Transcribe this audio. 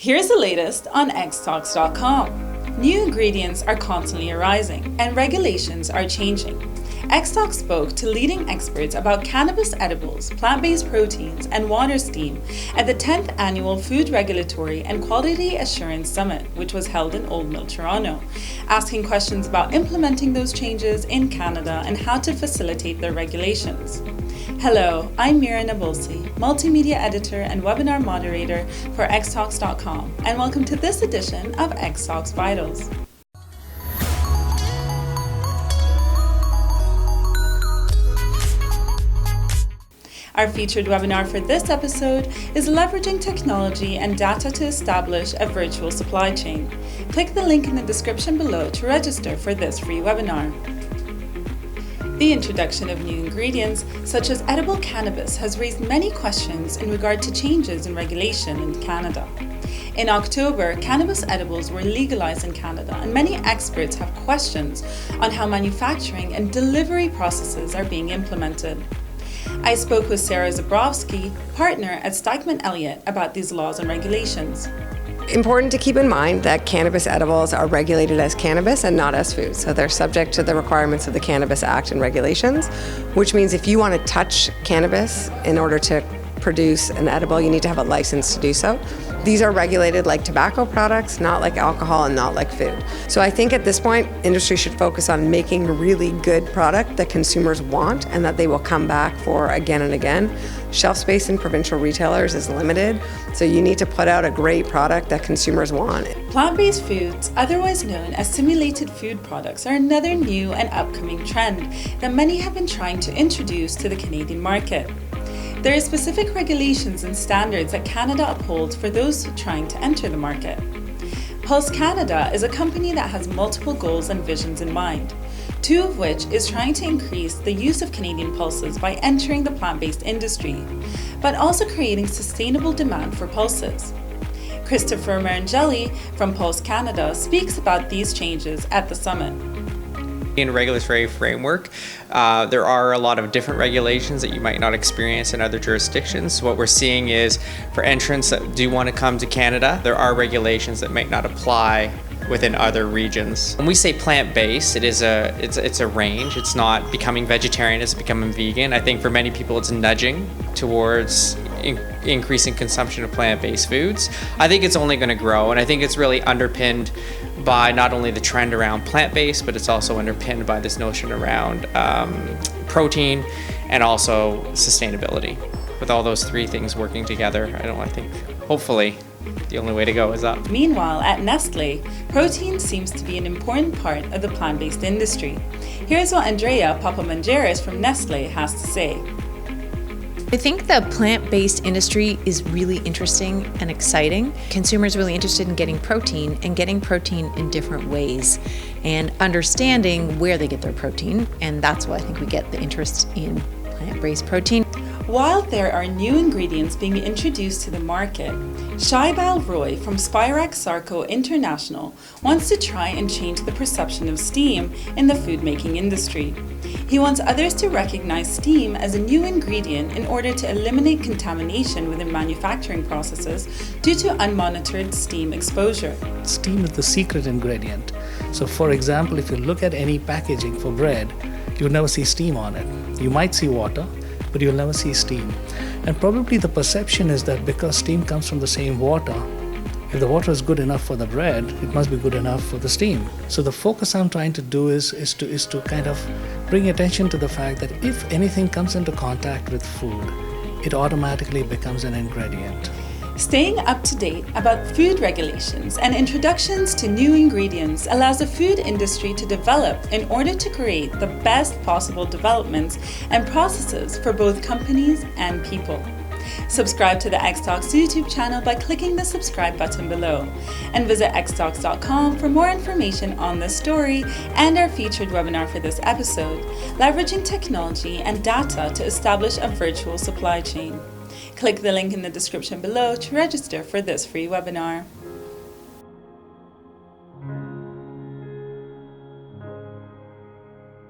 Here's the latest on Xtalks.com. New ingredients are constantly arising and regulations are changing. Xtalks spoke to leading experts about cannabis edibles, plant-based proteins, and water steam at the 10th Annual Food Regulatory and Quality Assurance Summit, which was held in Old Mill, Toronto, asking questions about implementing those changes in Canada and how to facilitate their regulations. Hello, I'm Mira Nabulsi, Multimedia Editor and Webinar Moderator for Xtalks.com, and welcome to this edition of Xtalks Vitals. Our featured webinar for this episode is Leveraging Technology and Data to Establish a Virtual Supply Chain. Click the link in the description below to register for this free webinar. The introduction of new ingredients, such as edible cannabis, has raised many questions in regard to changes in regulation in Canada. In October, cannabis edibles were legalized in Canada, and many experts have questions on how manufacturing and delivery processes are being implemented. I spoke with Sarah Zabrowski, partner at Stikeman Elliott, about these laws and regulations. Important to keep in mind that cannabis edibles are regulated as cannabis and not as food. So they're subject to the requirements of the Cannabis Act and regulations, which means if you want to touch cannabis in order to produce an edible, you need to have a license to do so. These are regulated like tobacco products, not like alcohol and not like food. So I think at this point, industry should focus on making a really good product that consumers want and that they will come back for again and again. Shelf space in provincial retailers is limited, so you need to put out a great product that consumers want. Plant-based foods, otherwise known as simulated food products, are another new and upcoming trend that many have been trying to introduce to the Canadian market. There are specific regulations and standards that Canada upholds for those trying to enter the market. Pulse Canada is a company that has multiple goals and visions in mind, two of which is trying to increase the use of Canadian pulses by entering the plant-based industry, but also creating sustainable demand for pulses. Christopher Marangeli from Pulse Canada speaks about these changes at the summit. In a regulatory framework, there are a lot of different regulations that you might not experience in other jurisdictions. What we're seeing is for entrants that do want to come to Canada, there are regulations that might not apply within other regions. When we say plant-based, it's a range. It's not becoming vegetarian, it's becoming vegan. I think for many people it's nudging towards increasing consumption of plant-based foods. I think it's only going to grow, and I think it's really underpinned by not only the trend around plant-based, but it's also underpinned by this notion around protein and also sustainability. With all those three things working together, I think hopefully the only way to go is up. Meanwhile, at Nestle, protein seems to be an important part of the plant-based industry. Here's what Andrea Papamangeris from Nestle has to say. I think the plant-based industry is really interesting and exciting. Consumers are really interested in getting protein and getting protein in different ways and understanding where they get their protein, and that's why I think we get the interest in plant-based protein. While there are new ingredients being introduced to the market, Shaibal Roy from Spirax Sarco International wants to try and change the perception of steam in the food making industry. He wants others to recognize steam as a new ingredient in order to eliminate contamination within manufacturing processes due to unmonitored steam exposure. Steam is the secret ingredient. So for example, if you look at any packaging for bread, you'll never see steam on it. You might see water, but you'll never see steam. And probably the perception is that because steam comes from the same water, if the water is good enough for the bread, it must be good enough for the steam. So the focus I'm trying to do is to kind of bring attention to the fact that if anything comes into contact with food, it automatically becomes an ingredient. Staying up to date about food regulations and introductions to new ingredients allows the food industry to develop in order to create the best possible developments and processes for both companies and people. Subscribe to the Xtalks YouTube channel by clicking the subscribe button below, and visit xtalks.com for more information on this story and our featured webinar for this episode, Leveraging Technology and Data to Establish a Virtual Supply Chain. Click the link in the description below to register for this free webinar.